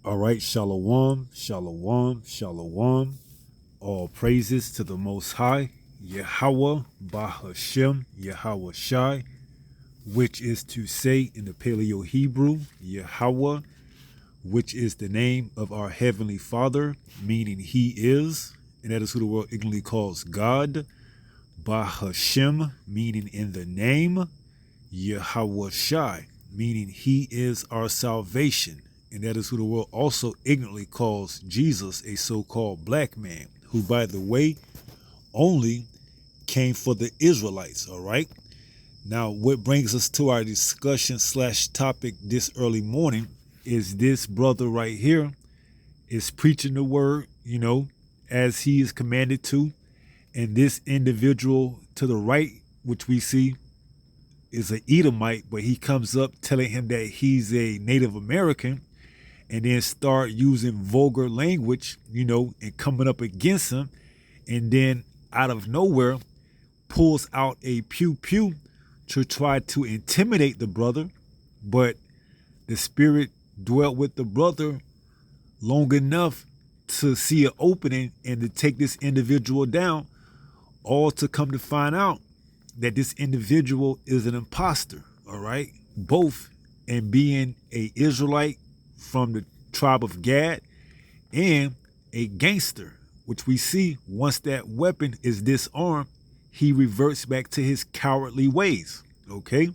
All right, shalom, shalom, shalom. All praises to the Most High, Yahweh, Bahashem, Yahweh Shai, which is to say in the Paleo Hebrew, Yahweh, which is the name of our Heavenly Father, meaning He is, and that is who the world ignorantly calls God. Bahashem, meaning in the name, Yahweh Shai, meaning He is our salvation. And that is who the world also ignorantly calls Jesus, a so-called black man, who, by the way, only came for the Israelites, all right? Now, what brings us to our discussion slash topic this early morning is this brother right here is preaching the word, as he is commanded to. And this individual to the right, which we see, is an Edomite, but he comes up telling him that he's a Native American and then start using vulgar language, and coming up against him. And then out of nowhere pulls out a pew pew to try to intimidate the brother. But the spirit dwelt with the brother long enough to see an opening and to take this individual down, all to come to find out that this individual is an imposter, all right? Both in being a Israelite from the tribe of Gad and a gangster, which we see once that weapon is disarmed, he reverts back to his cowardly ways, okay?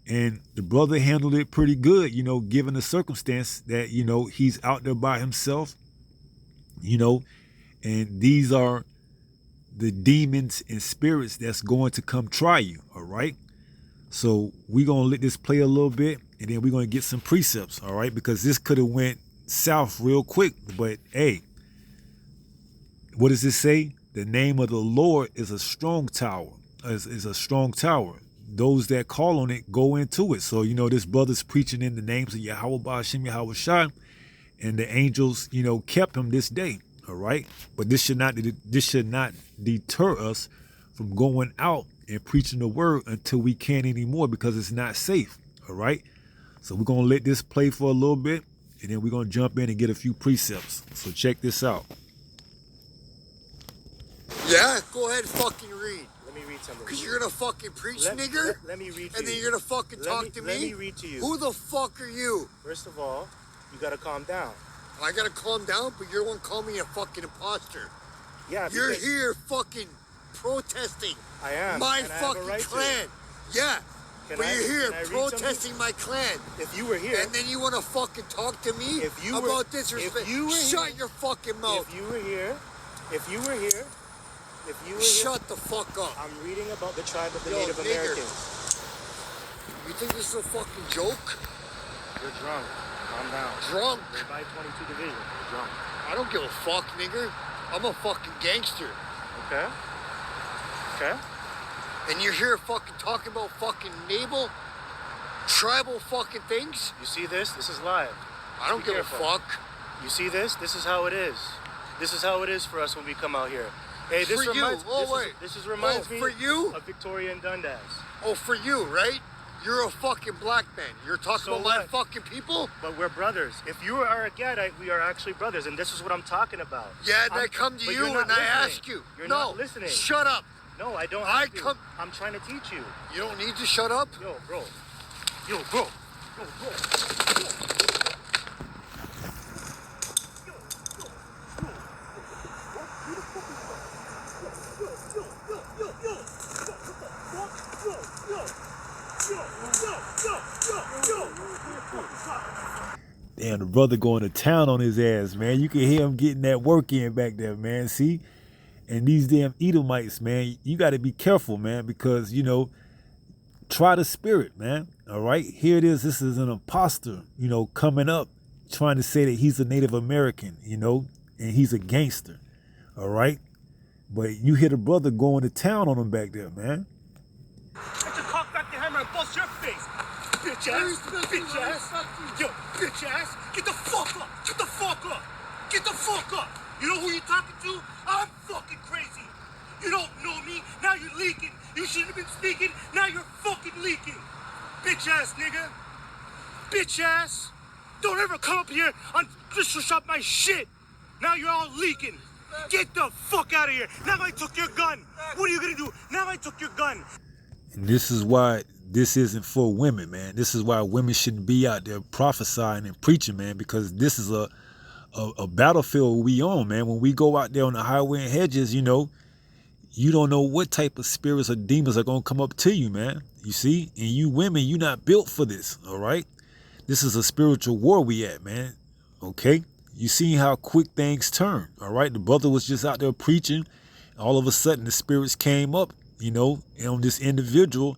And the brother handled it pretty good, given the circumstance that, he's out there by himself, and these are the demons and spirits that's going to come try you, all right? So we're going to let this play a little bit, and then we're going to get some precepts, all right? Because this could have went south real quick, but hey, what does it say? The name of the Lord is a strong tower, is a strong tower. Those that call on it go into it. So, this brother's preaching in the names of Yahweh, Ba'ashem, Yahweh Shai, and the angels, kept him this day. All right. But this should not deter us from going out and preaching the word until we can't anymore, because it's not safe. All right. So we're going to let this play for a little bit, and then we're going to jump in and get a few precepts. So check this out. Yeah, go ahead and fucking read. Let me read something. Because you're going to fucking preach, nigger? Let me read to and you. then you're going to fucking talk to me? Let me read to you. Who the fuck are you? First of all, you got to calm down. I gotta calm down, but you're the one calling me a fucking imposter. Yeah, you're here fucking protesting. I am. My and fucking right clan. Yeah. But you're here protesting my clan. If you were here. And then you wanna fucking talk to me about disrespect. Shut your fucking mouth. If you were here. Shut the fuck up. I'm reading about the tribe of the Native Americans. You think this is a fucking joke? You're drunk. Calm down. Drunk? You're by 22 division. You're drunk. I don't give a fuck, nigger. I'm a fucking gangster. Okay. And you're here fucking talking about fucking naval, tribal fucking things? You see this? This is live. I don't give a fuck. You see this? This is how it is. This is how it is for us when we come out here. Hey, this reminds me for you? Of Victoria and Dundas. Oh, for you, right? You're a fucking black man. You're talking about my fucking people? But we're brothers. If you are a Gadite, we are actually brothers, and this is what I'm talking about. Yeah, and I come to you and I ask you. You're not listening. Shut up. No, I don't have to. I'm trying to teach you. You don't need to shut up? Yo, bro. Damn, the brother going to town on his ass, man. You can hear him getting that work in back there, man. See? And these damn Edomites, man, you got to be careful, man, because, try the spirit, man. All right? Here it is. This is an imposter, coming up, trying to say that he's a Native American, and he's a gangster. All right? But you hear the brother going to town on him back there, man. Get your cock back to hammer and bust your face. Bitch ass. Yo, bitch ass. Get the fuck up. Get the fuck up. You know who you're talking to? I'm fucking crazy. You don't know me. Now you're leaking. You shouldn't have been speaking. Now you're fucking leaking. Bitch ass nigga. Bitch ass. Don't ever come up here and disrespect my shit. Now you're all leaking. Get the fuck out of here. Now I took your gun. What are you gonna do? Now I took your gun. And this is why this isn't for women, man. This is why women shouldn't be out there prophesying and preaching, man, because this is a battlefield we on, man. When we go out there on the highway and hedges, you know, you don't know what type of spirits or demons are going to come up to you, man. You see? And you women, you're not built for this, all right? This is a spiritual war we at, man, okay? You see how quick things turn, all right? The brother was just out there preaching. All of a sudden, the spirits came up, you know, on this individual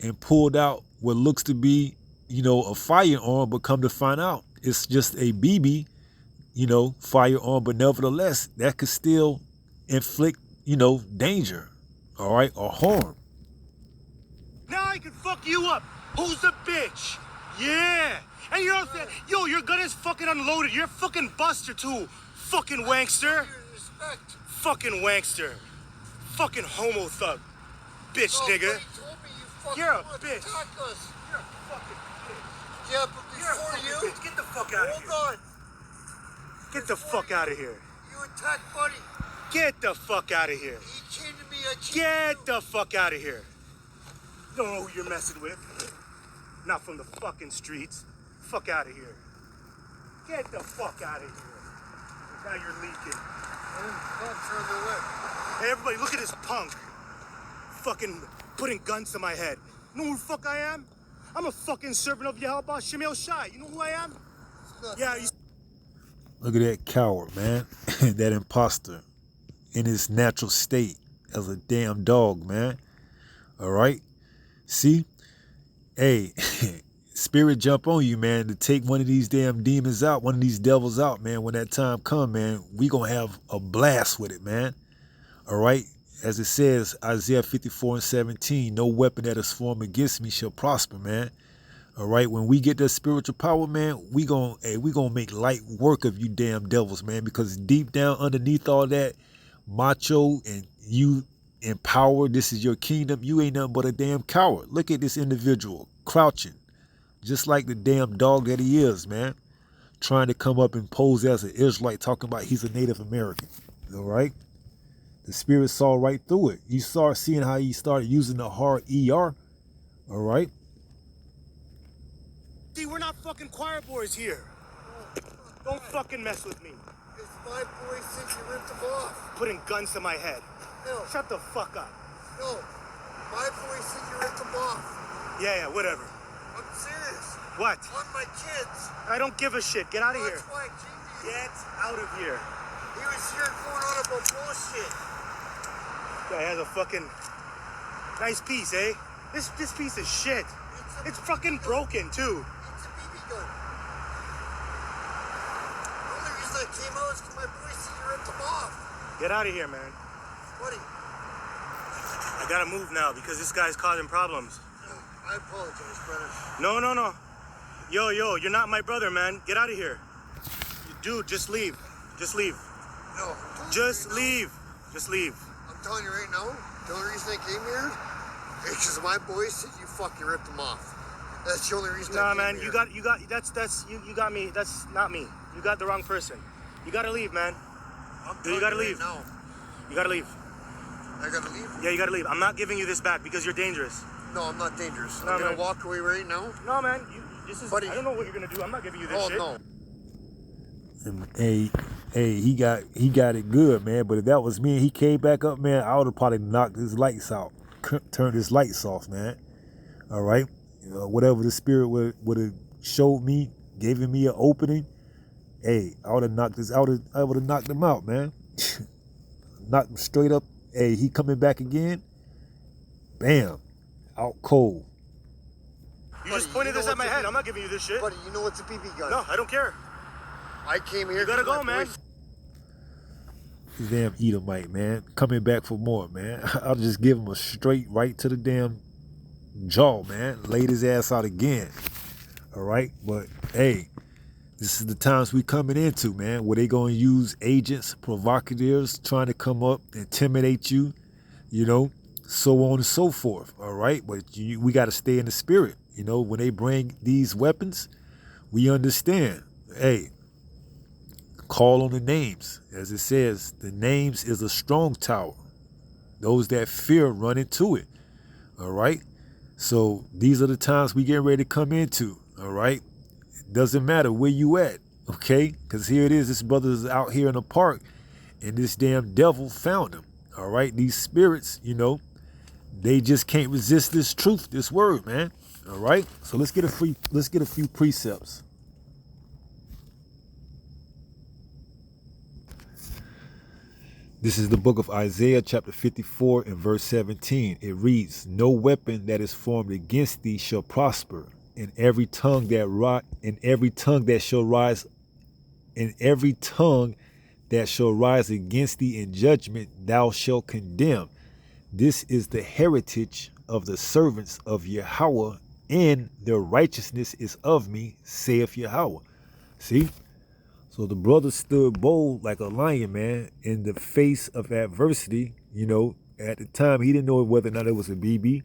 and pulled out what looks to be, you know, a firearm, but come to find out it's just a BB, you know, firearm, but nevertheless, that could still inflict, you know, danger, all right, or harm. Now I can fuck you up. Who's the bitch? Yeah. And you're out there, yo, your gun is fucking unloaded. You're a fucking buster too. Fucking wankster. Fucking wankster. Fucking homo thug. Bitch, nigga. You're a bitch. You're a fucking bitch. Yeah, but before you... Bitch. Get the fuck out of here. Hold on. Get the fuck out of here. You attacked Buddy. Get the fuck out of here. He cheated me, I cheated Get you. the fuck out of here. Don't know who you're messing with. Not from the fucking streets. Fuck out of here. Get the fuck out of here. Now you're leaking. Hey, everybody, look at this punk. Fucking putting guns to my head. You know who the fuck I am? I'm a fucking servant of Yahweh Shemel Shai. You know who I am? Yeah, you... Look at that coward, man. That imposter in his natural state as a damn dog, man. All right? See? Hey, spirit jump on you, man, to take one of these damn demons out, one of these devils out, man. When that time come, man, we gonna have a blast with it, man. All right? As it says, Isaiah 54:17, no weapon that is formed against me shall prosper, man. All right, when we get that spiritual power, man, we gonna make light work of you damn devils, man, because deep down underneath all that macho and you empowered, this is your kingdom, you ain't nothing but a damn coward. Look at this individual crouching, just like the damn dog that he is, man, trying to come up and pose as an Israelite, talking about he's a Native American. All right, the spirit saw right through it. You start seeing how he started using the hard ER. All right. See, we're not fucking choir boys here. Don't fucking mess with me. It's my boy since you ripped him off. Putting guns to my head. No. Shut the fuck up. No. My boy said you ripped him off. Yeah, whatever. I'm serious. What? On my kids. I don't give a shit. Get out of here. That's why I came to you. Get out of here. He was here going on about bullshit. Guy has a fucking nice piece, eh? This piece of shit. It's fucking broken too. It's a BB gun. The only reason I came out is because my boy said you ripped him off. Get out of here, man. Buddy. I gotta move now because this guy's causing problems. I apologize, brother. No. Yo, you're not my brother, man. Get out of here. Dude, just leave. Just leave. No. Just leave. Just leave. I'm telling you right now, the only reason I came here is because my boy said you fucking ripped him off. That's the only reason I Nah, came man, here. you got you got me. That's not me. You got the wrong person. You gotta leave, man. You gotta leave. No. You gotta leave. I gotta leave? Yeah, you gotta leave. I'm not giving you this back because you're dangerous. No, I'm not dangerous. No, I'm gonna man. walk away right now. No, man. This is. Buddy. I don't know what you're gonna do. I'm not giving you this Oh, shit. no. And hey, he got it good, man. But if that was me and he came back up, man, I would have probably knocked his lights out, turned his lights off, man. All right, whatever the spirit would have showed me, giving me an opening. Hey, I would have knocked this. I would have knocked him out, man. Knocked him straight up. Hey, he coming back again. Bam, out cold. You just pointed this at my head. I'm not giving you this shit. Buddy, you know it's a BB gun. No, I don't care. I came here. You gotta go, man. This damn Edomite, man, coming back for more, man. I'll just give him a straight right to the damn jaw, man. Laid his ass out again. All right, but hey, this is the times we coming into, man, where they gonna use agents, provocateurs, trying to come up, intimidate you, so on and so forth. All right, but we got to stay in the spirit. When they bring these weapons, we understand, hey, call on the names. As it says, the names is a strong tower. Those that fear run into it. All right. So these are the times we get ready to come into. All right. It doesn't matter where you at. Okay. Because here it is. This brother is out here in the park and this damn devil found him. All right. These spirits, they just can't resist this truth, this word, man. All right. So let's get a few precepts. This is the book of Isaiah, chapter 54 and verse 17. It reads, "No weapon that is formed against thee shall prosper, and every tongue that shall rise against thee in judgment thou shalt condemn. This is the heritage of the servants of Yahweh, and their righteousness is of me, saith Yahweh." See? So the brother stood bold like a lion, man, in the face of adversity. At the time, he didn't know whether or not it was a BB,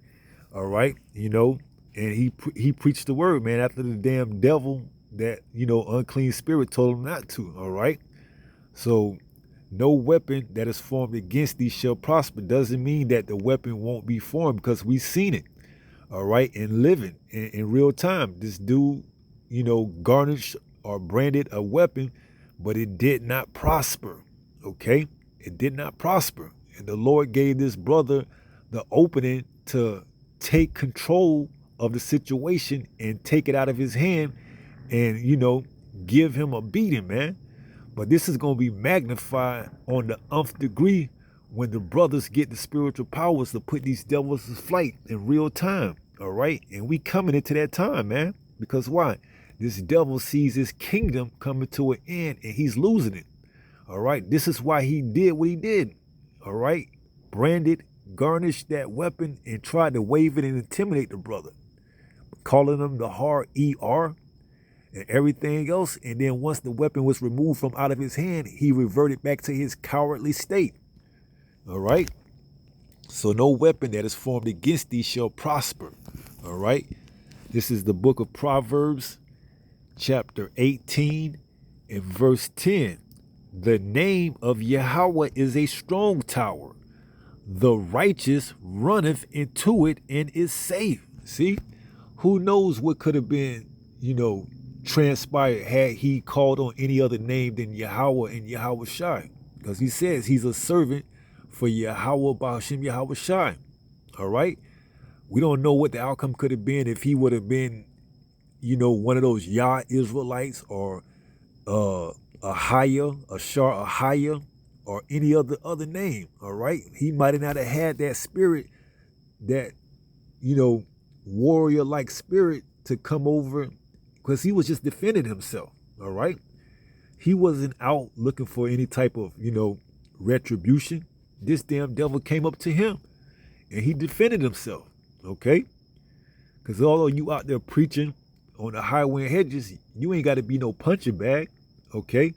all right, and he preached the word, man, after the damn devil, that, unclean spirit told him not to, all right? So no weapon that is formed against thee shall prosper. Doesn't mean that the weapon won't be formed, because we've seen it, all right, and living in real time. This dude, garnished or branded a weapon, but it did not prosper. Okay, it did not prosper, and the Lord gave this brother the opening to take control of the situation and take it out of his hand, and give him a beating, man. But this is going to be magnified on the nth degree when the brothers get the spiritual powers to put these devils to flight in real time. All right, and we coming into that time, man, because why? This devil sees his kingdom coming to an end and he's losing it. All right. This is why he did what he did. All right. Branded, garnished that weapon and tried to wave it and intimidate the brother, calling him the hard ER and everything else. And then once the weapon was removed from out of his hand, he reverted back to his cowardly state. All right. So no weapon that is formed against thee shall prosper. All right. This is the book of Proverbs, chapter 18 and verse 10. "The name of Yahweh is a strong tower. The righteous runneth into it and is safe." See, who knows what could have been, transpired had he called on any other name than Yahweh and Yahweh Shai. Because he says he's a servant for Yahweh Ba'ashem Yahweh Shai. All right. We don't know what the outcome could have been if he would have been, one of those Yah Israelites, or a Shar Ahaya, or any other name. All right. He might not have had that spirit, that, warrior-like spirit to come over, because he was just defending himself. All right. He wasn't out looking for any type of, retribution. This damn devil came up to him and he defended himself. Okay. Because although you out there preaching on the highway and hedges, you ain't got to be no punching bag. Okay.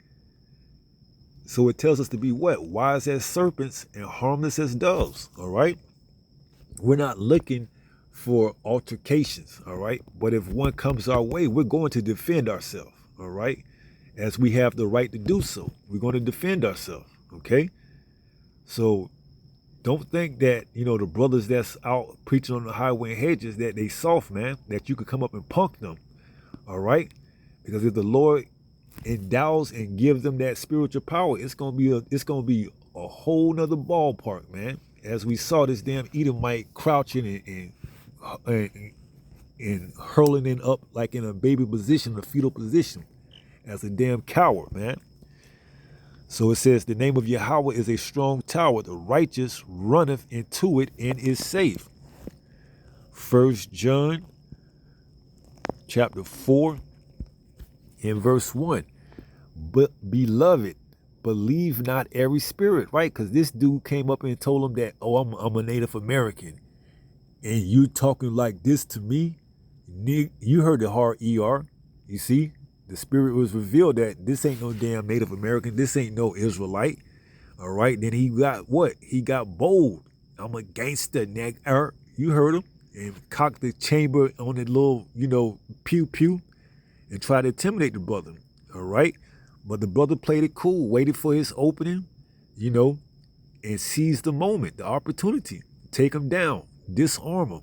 So it tells us to be what? Wise as serpents and harmless as doves. All right. We're not looking for altercations. All right. But if one comes our way, we're going to defend ourselves. All right. As we have the right to do so. We're going to defend ourselves. Okay. So don't think that, the brothers that's out preaching on the highway and hedges, that they soft, man, that you could come up and punk them. All right. Because if the Lord endows and gives them that spiritual power, it's gonna be a whole nother ballpark, man. As we saw this damn Edomite crouching and hurling it up like in a baby position, a fetal position, as a damn coward, man. So it says, "The name of Yahweh is a strong tower. The righteous runneth into it and is safe." 1 John chapter 4 and verse 1. "But beloved, believe not every spirit," right? Because this dude came up and told him that, "Oh, I'm a Native American, and you talking like this to me?" You heard the hard ER. You see, the spirit was revealed that this ain't no damn Native American. This ain't no Israelite. All right. Then he got what? He got bold. "I'm a gangster, You heard him, and cocked the chamber on the little, pew pew. and try to intimidate the brother. All right. But the brother played it cool, waited for his opening, and seized the moment, the opportunity. Take him down, disarm him,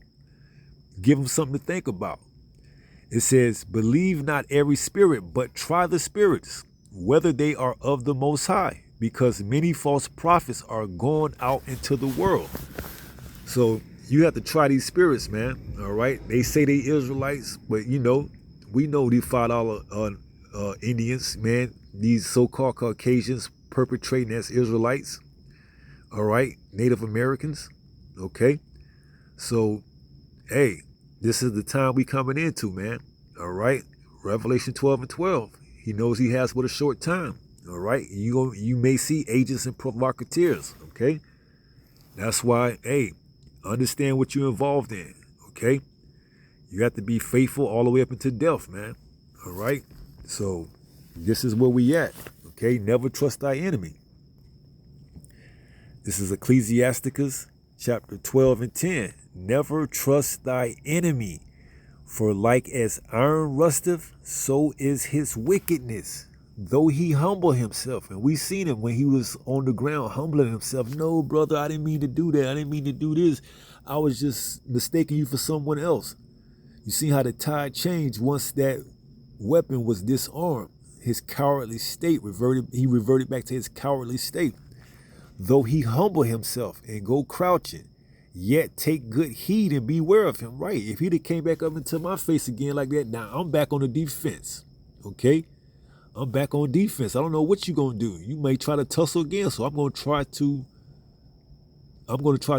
give him something to think about. It says, believe not every spirit, but try the spirits, whether they are of the Most High, because many false prophets are going out into the world. So you have to try these spirits, man. All right. They say they Israelites, but we know these $5 Indians, man, these so-called Caucasians perpetrating as Israelites. All right. Native Americans. Okay. So, hey, this is the time we coming into, man. All right. Revelation 12:12. He knows he has but a short time. All right. You may see agents and provocateurs. Okay. That's why, hey, understand what you're involved in. Okay. You have to be faithful all the way up into death, man. All right. So this is where we at. Okay. Never trust thy enemy. This is Ecclesiasticus chapter 12:10. Never trust thy enemy, for like as iron rusteth, so is his wickedness, though he humble himself. And we seen him when he was on the ground humbling himself. No, brother, I didn't mean to do that. I didn't mean to do this. I was just mistaking you for someone else. You see how the tide changed once that weapon was disarmed. His cowardly state reverted back to his cowardly state. Though he humble himself and go crouching, yet take good heed and beware of him. Right. If he'd have came back up into my face again like that, now I'm back on the defense. Okay. I'm back on defense. I don't know what you're going to do. You may try to tussle again. So I'm going to try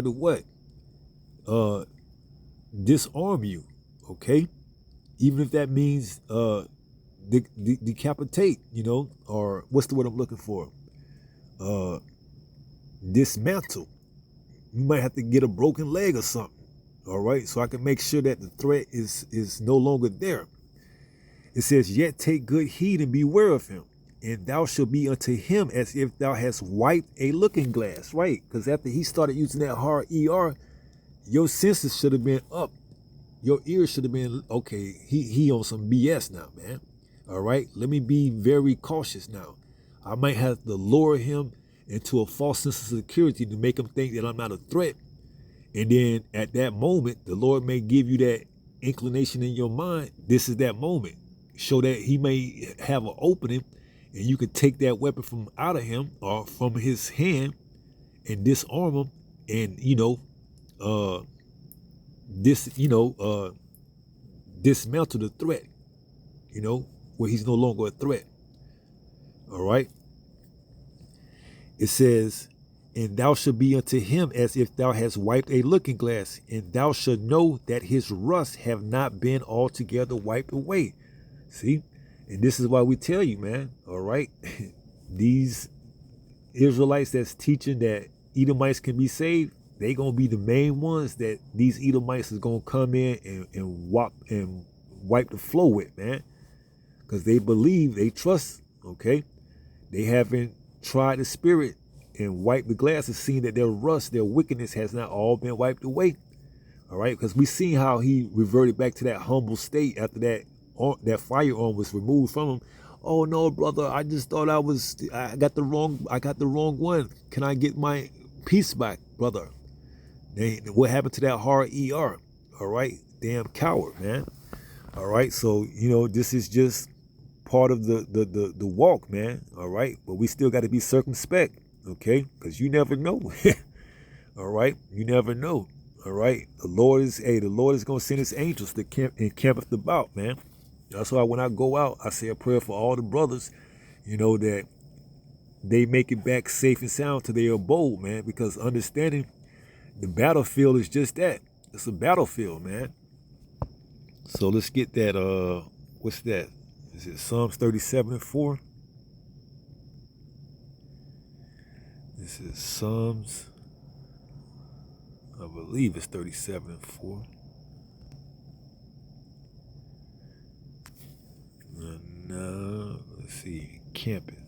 to what? Disarm you. Okay. Even if that means decapitate, or what's the word I'm looking for? Dismantle. You might have to get a broken leg or something. All right. So I can make sure that the threat is no longer there. It says, yet take good heed and beware of him, and thou shalt be unto him as if thou hast wiped a looking glass. Right. Because after he started using that hard ER, your senses should have been up. Your ears should have been, okay, he on some BS now, man. All right. Let me be very cautious now. I might have to lure him into a false sense of security to make him think that I'm not a threat. And then at that moment, the Lord may give you that inclination in your mind. This is that moment. Show that he may have an opening and you can take that weapon from out of him or from his hand and disarm him and, dismantle the threat, where he's no longer a threat. All right. It says, and thou shalt be unto him as if thou hast wiped a looking glass, and thou shalt know that his rust have not been altogether wiped away. See? And this is why we tell you, man, all right? These Israelites that's teaching that Edomites can be saved, they going to be the main ones that these Edomites is going to come in and wipe the floor with, man. Because they believe, they trust, okay? They haven't tried the spirit and wiped the glass and seen that their rust, their wickedness has not all been wiped away. All right, because we seen how he reverted back to that humble state after that firearm was removed from him. Oh no, brother, I just thought I got the wrong one. Can I get my piece back, brother? What happened to that hard ER? All right, damn coward, man. All right, so this is just part of the walk, man. All right, but we still got to be circumspect, okay? Because you never know. All right, you never know. All right, the Lord is gonna send his angels to campeth about, man. That's why when I go out, I say a prayer for all the brothers, that they make it back safe and sound to their abode, man. Because understanding the battlefield is just that. It's a battlefield, man. So let's get that. What's that? Is it Psalms 37:4? This is Psalms, I believe it's 37:4. No, let's see, campeth.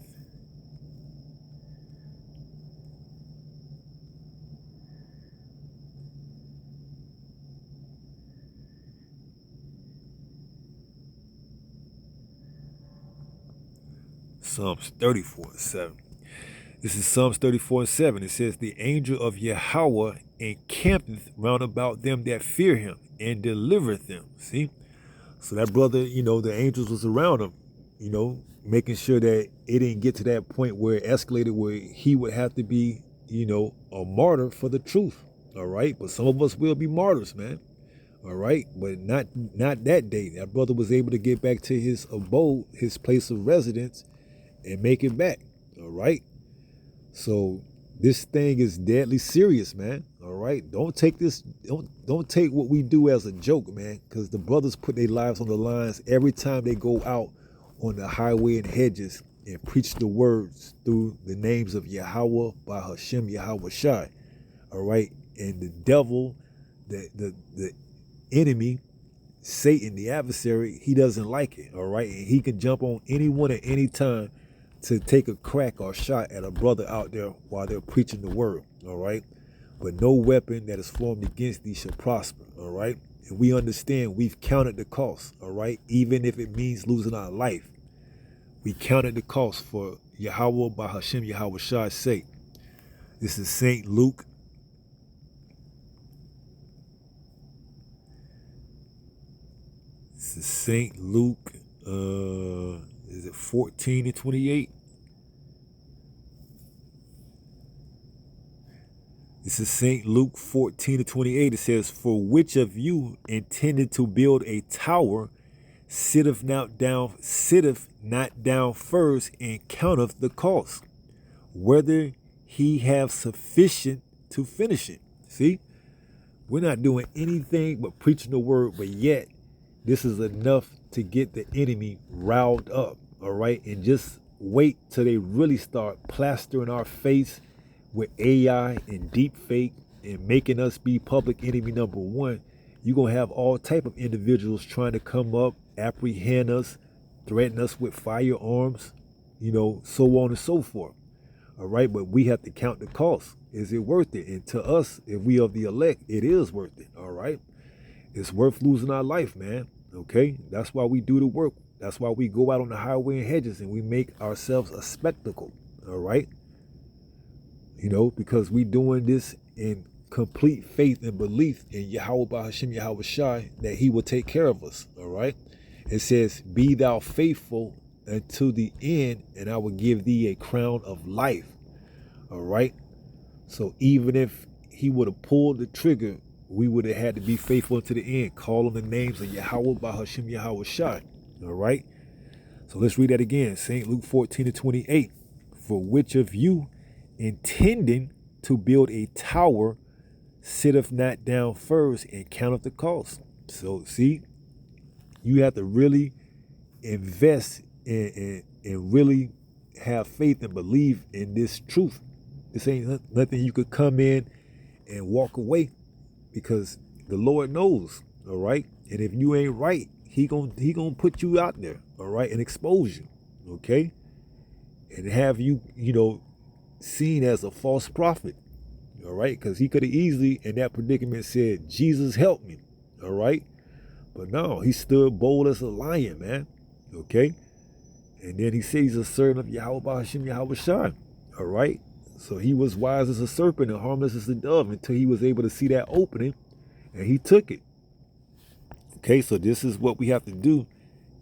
Psalms 34:7. This is Psalms 34:7. It says, the angel of Yahweh encampeth round about them that fear him and delivereth them. See? So that brother, the angels was around him, making sure that it didn't get to that point where it escalated where he would have to be, a martyr for the truth. All right. But some of us will be martyrs, man. All right. But not that day. That brother was able to get back to his abode, his place of residence, and make it back. All right. So this thing is deadly serious, man. All right. Don't take what we do as a joke, man, because the brothers put their lives on the lines every time they go out on the highway and hedges and preach the words through the names of Yahweh by Hashem Yahweh Shai. All right. And the devil, the enemy, Satan, the adversary, he doesn't like it. All right. And he can jump on anyone at any time to take a crack or shot at a brother out there while they're preaching the word. All right. But no weapon that is formed against thee shall prosper. All right. And we understand we've counted the cost. All right. Even if it means losing our life. We counted the cost for Yahweh by Hashem Yahweh Shai's sake. This is St. Luke. This is St. Luke, is it 14 and 28? This is St. Luke 14 and 28. It says, for which of you intended to build a tower sitteth not down first and counteth the cost, whether he have sufficient to finish it. See, we're not doing anything but preaching the word, but yet this is enough to get the enemy riled up. All right. And just wait till they really start plastering our face with AI and deep fake and making us be public enemy number one. You're going to have all type of individuals trying to come up, apprehend us, threaten us with firearms, so on and so forth. All right. But we have to count the cost. Is it worth it? And to us, if we are the elect, it is worth it. All right. It's worth losing our life, man. Okay. That's why we do the work. That's why we go out on the highway and hedges and we make ourselves a spectacle. All right. Because we doing this in complete faith and belief in Yahweh by Hashem Yahweh Shai that he will take care of us. All right. It says, be thou faithful unto the end, and I will give thee a crown of life. All right. So even if he would have pulled the trigger, we would have had to be faithful to the end, call on the names of Yahweh by Hashem Yahweh Shai. All right. So let's read that again. St. Luke 14 and 28. For which of you intending to build a tower sitteth not down first and counteth the cost. So see, you have to really invest and really have faith and believe in this truth. This ain't nothing you could come in and walk away, because the Lord knows. All right. And if you ain't right, he gonna put you out there. All right. And expose you. Okay. And have you, seen as a false prophet. All right. Because he could have easily in that predicament said, Jesus help me. All right. But no, he stood bold as a lion, man. Okay. And then he says he's a servant of Yahweh by Hashem Yahweh Shai. All right. So he was wise as a serpent and harmless as a dove until he was able to see that opening, and he took it. Okay, so this is what we have to do.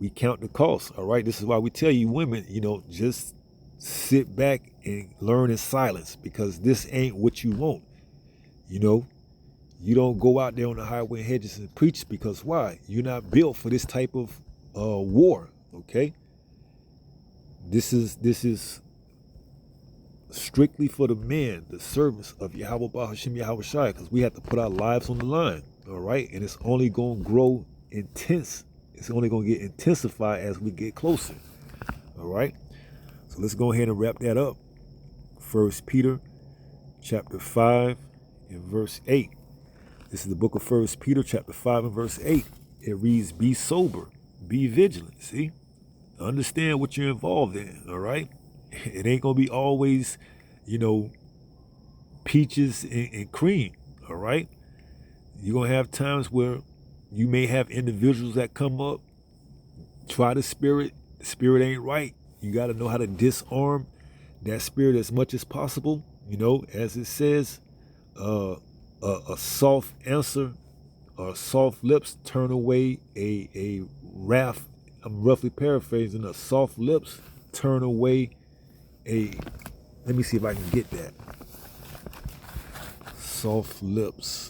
We count the cost. All right. This is why we tell you women, just sit back and learn in silence, because this ain't what you want. You don't go out there on the highway and hedges and preach, because why? You're not built for this type of war. Okay. This is strictly for the men, the servants of Yahweh by Hashem Yahweh Shai, because we have to put our lives on the line. All right. And it's only going to grow intense. It's only going to get intensified as we get closer. All right. So let's go ahead and wrap that up. 1 Peter chapter 5 and verse 8. This is the book of 1 Peter chapter 5 and verse 8. It reads, be sober, be vigilant. See, understand what you're involved in. All right. It ain't going to be always, peaches and cream. All right. You're going to have times where you may have individuals that come up, try the spirit ain't right. You got to know how to disarm that spirit as much as possible. You know, as it says, a soft answer or soft lips turn away a wrath. I'm roughly paraphrasing. A soft lips turn away a. Let me see if I can get that. Soft lips.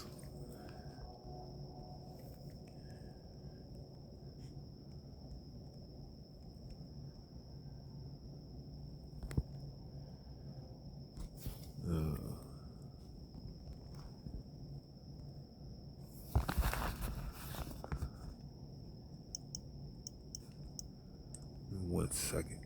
One second.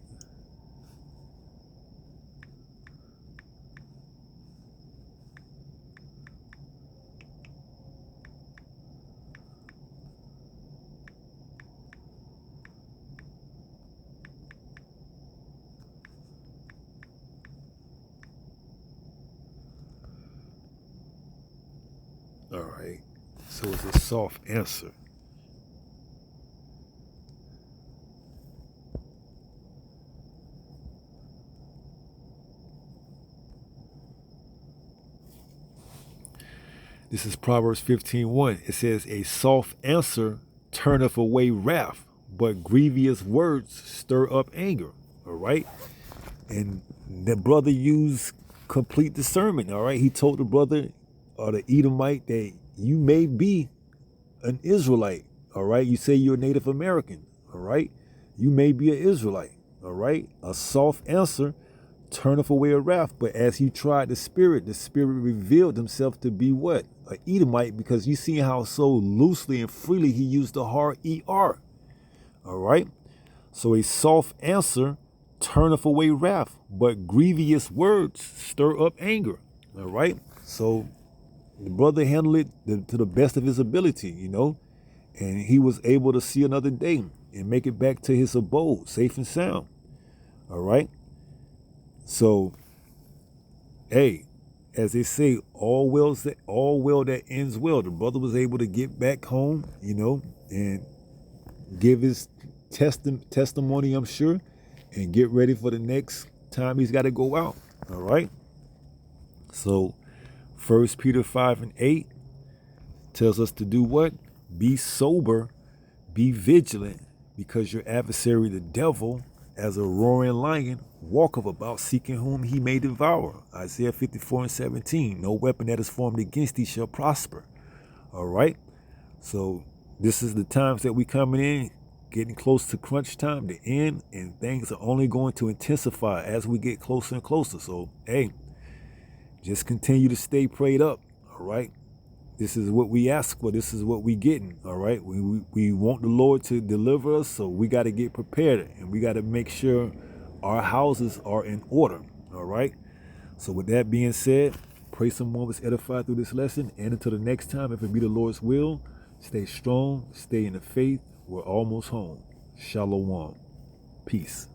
All right. So it's a soft answer. This is Proverbs 15:1. It says, a soft answer turneth away wrath, but grievous words stir up anger. All right. And the brother used complete discernment. All right. He told the brother or the Edomite that you may be an Israelite. All right. You say you're a Native American. All right. You may be an Israelite. All right. A soft answer turneth away a wrath. But as he tried the spirit revealed himself to be what? An Edomite, because you see how so loosely and freely he used the hard ER. All right. So a soft answer turneth away wrath, but grievous words stir up anger. All right. So the brother handled it to the best of his ability, you know, and he was able to see another day and make it back to his abode safe and sound. All right. So, hey, as they say, all well that ends well. The brother was able to get back home, you know, and give his testimony, I'm sure, and get ready for the next time he's got to go out. All right. So 1 Peter 5:8 tells us to do what? Be sober, be vigilant, because your adversary, the devil, as a roaring lion, walketh about seeking whom he may devour. Isaiah 54:17. No weapon that is formed against thee shall prosper. All right. So this is the times that we coming in, getting close to crunch time, the end, and things are only going to intensify as we get closer and closer. So, hey, just continue to stay prayed up. All right. This is what we ask for. This is what we getting. All right. We want the Lord to deliver us. So we got to get prepared, and we got to make sure our houses are in order. All right. So with that being said, pray someone was edified through this lesson. And until the next time, if it be the Lord's will, stay strong, stay in the faith. We're almost home. Shalom. Peace.